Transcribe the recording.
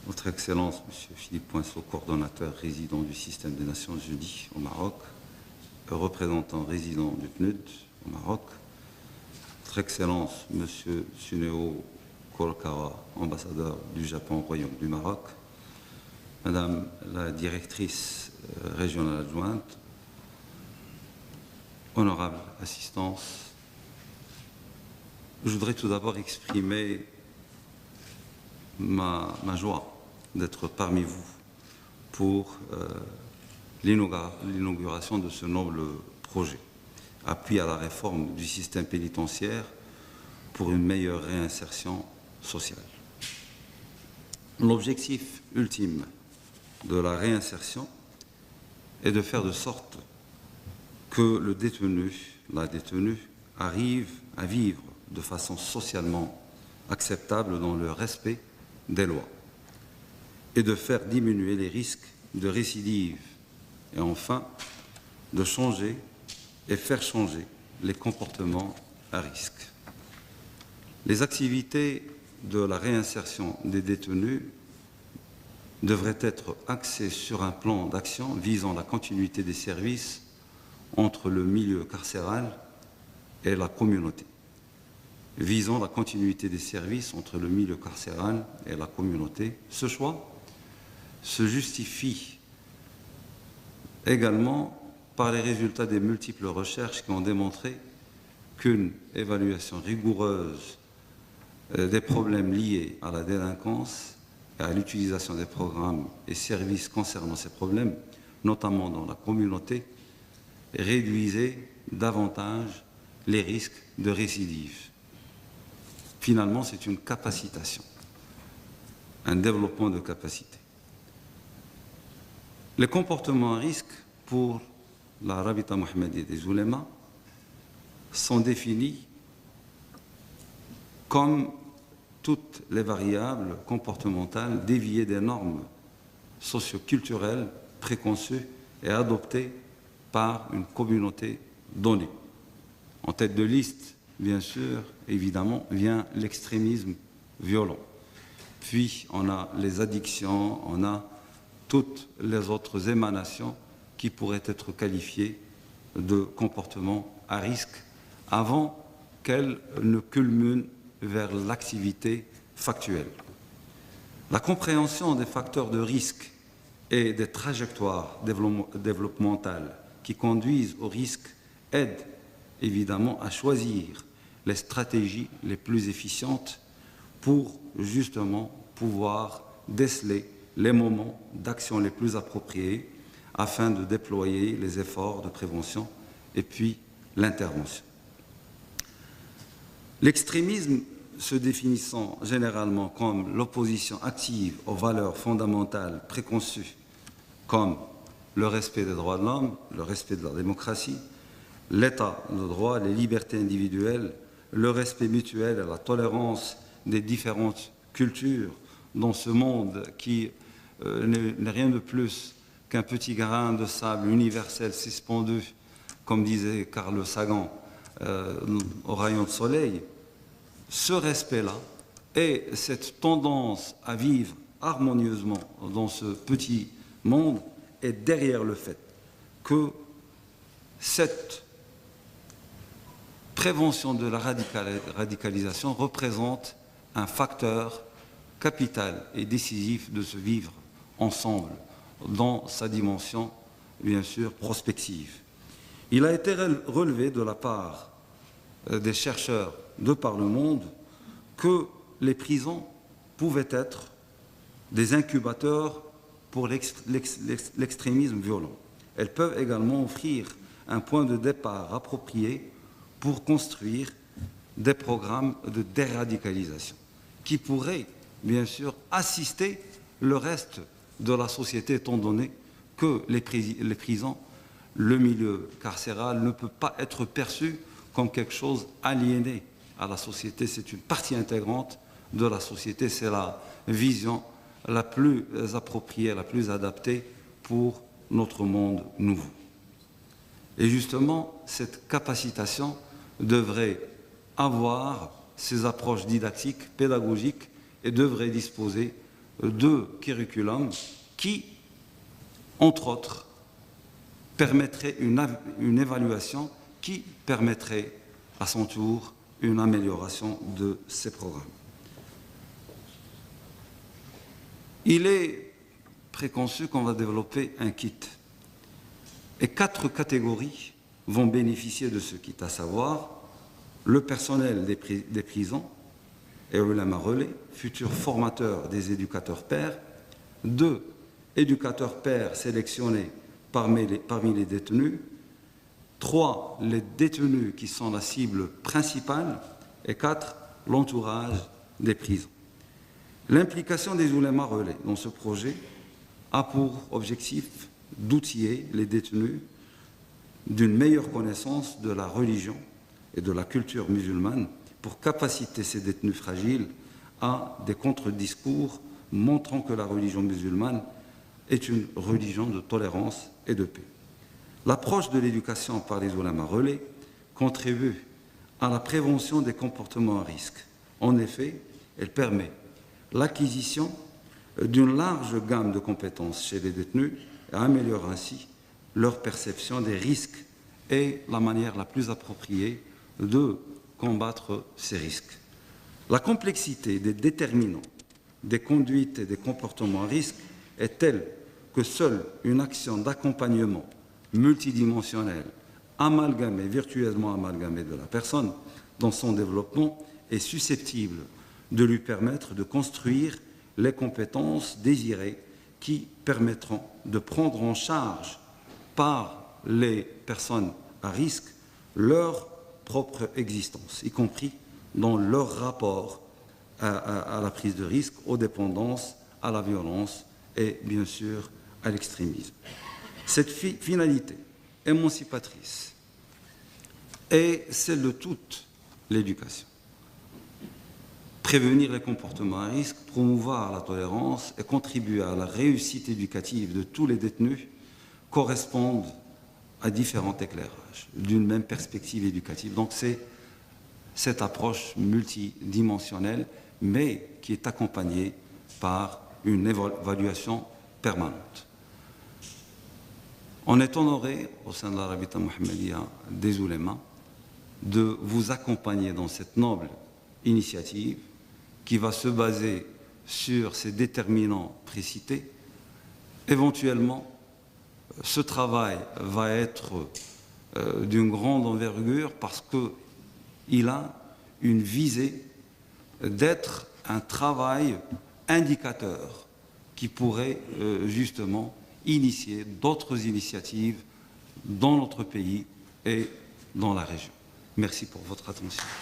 Votre Excellence, Monsieur Philippe Poinceau, coordonnateur résident du système des Nations Unies au Maroc, représentant résident du PNUD au Maroc, Votre Excellence, Monsieur Tsuneo Kurokawa, ambassadeur du Japon au Royaume du Maroc, Madame la directrice régionale adjointe, honorable assistance, je voudrais tout d'abord exprimer ma joie d'être parmi vous pour l'inauguration de ce noble projet, appui à la réforme du système pénitentiaire pour une meilleure réinsertion sociale. L'objectif ultime de la réinsertion est de faire de sorte que le détenu, la détenue, arrive à vivre de façon socialement acceptable dans le respect des lois et de faire diminuer les risques de récidive et enfin de changer et faire changer les comportements à risque. Les activités de la réinsertion des détenus devraient être axées sur un plan d'action visant la continuité des services entre le milieu carcéral et la communauté. Visant la continuité des services entre le milieu carcéral et la communauté. Ce choix se justifie également par les résultats des multiples recherches qui ont démontré qu'une évaluation rigoureuse des problèmes liés à la délinquance et à l'utilisation des programmes et services concernant ces problèmes, notamment dans la communauté, réduisait davantage les risques de récidive. Finalement, c'est une capacitation, un développement de capacité. Les comportements à risque pour la Rabita Mohammedia des Oulémas sont définis comme toutes les variables comportementales déviées des normes socio-culturelles préconçues et adoptées par une communauté donnée. En tête de liste, bien sûr, évidemment, vient l'extrémisme violent. Puis, on a les addictions, on a toutes les autres émanations qui pourraient être qualifiées de comportements à risque avant qu'elles ne culminent vers l'activité factuelle. La compréhension des facteurs de risque et des trajectoires développementales qui conduisent au risque aide évidemment à choisir les stratégies les plus efficientes pour justement pouvoir déceler les moments d'action les plus appropriés afin de déployer les efforts de prévention et puis l'intervention. L'extrémisme se définissant généralement comme l'opposition active aux valeurs fondamentales préconçues comme le respect des droits de l'homme, le respect de la démocratie, l'état de droit, les libertés individuelles, le respect mutuel et la tolérance des différentes cultures dans ce monde qui n'est rien de plus qu'un petit grain de sable universel suspendu, comme disait Carl Sagan, au rayon de soleil. Ce respect-là et cette tendance à vivre harmonieusement dans ce petit monde est derrière le fait que cette prévention de la radicalisation représente un facteur capital et décisif de se vivre ensemble dans sa dimension, bien sûr, prospective. Il a été relevé de la part des chercheurs de par le monde que les prisons pouvaient être des incubateurs pour l'extrémisme violent. Elles peuvent également offrir un point de départ approprié pour construire des programmes de déradicalisation qui pourraient, bien sûr, assister le reste de la société, étant donné que les prisons, le milieu carcéral ne peut pas être perçu comme quelque chose aliéné à la société. C'est une partie intégrante de la société, c'est la vision la plus appropriée, la plus adaptée pour notre monde nouveau. Et justement, cette capacitation devrait avoir ses approches didactiques, pédagogiques et devrait disposer de curriculum qui, entre autres, permettrait une évaluation qui permettrait à son tour une amélioration de ces programmes. Il est préconçu qu'on va développer un kit et 4 catégories vont bénéficier de ce kit, à savoir le personnel des prisons et ulama relais, futurs formateurs des éducateurs pairs, 2 éducateurs pairs sélectionnés parmi les détenus, 3 les détenus qui sont la cible principale et 4 l'entourage des prisons. L'implication des ulama relais dans ce projet a pour objectif d'outiller les détenus d'une meilleure connaissance de la religion et de la culture musulmane pour capaciter ces détenus fragiles à des contre-discours montrant que la religion musulmane est une religion de tolérance et de paix. L'approche de l'éducation par les ulama relais contribue à la prévention des comportements à risque. En effet, elle permet l'acquisition d'une large gamme de compétences chez les détenus et améliore ainsi leur perception des risques et la manière la plus appropriée de combattre ces risques. La complexité des déterminants, des conduites et des comportements à risque est telle que seule une action d'accompagnement multidimensionnelle, virtuellement amalgamée de la personne dans son développement est susceptible de lui permettre de construire les compétences désirées qui permettront de prendre en charge par les personnes à risque leur propre existence, y compris dans leur rapport à la prise de risque, aux dépendances, à la violence et bien sûr à l'extrémisme. Cette finalité émancipatrice est celle de toute l'éducation. Prévenir les comportements à risque, promouvoir la tolérance et contribuer à la réussite éducative de tous les détenus correspondent à différents éclairages d'une même perspective éducative. Donc c'est cette approche multidimensionnelle, mais qui est accompagnée par une évaluation permanente. On est honoré, au sein de la Rabita Mohammedia des Oulémas, de vous accompagner dans cette noble initiative qui va se baser sur ces déterminants précités. Éventuellement, ce travail va être d'une grande envergure parce qu'il a une visée d'être un travail indicateur qui pourrait justement initier d'autres initiatives dans notre pays et dans la région. Merci pour votre attention.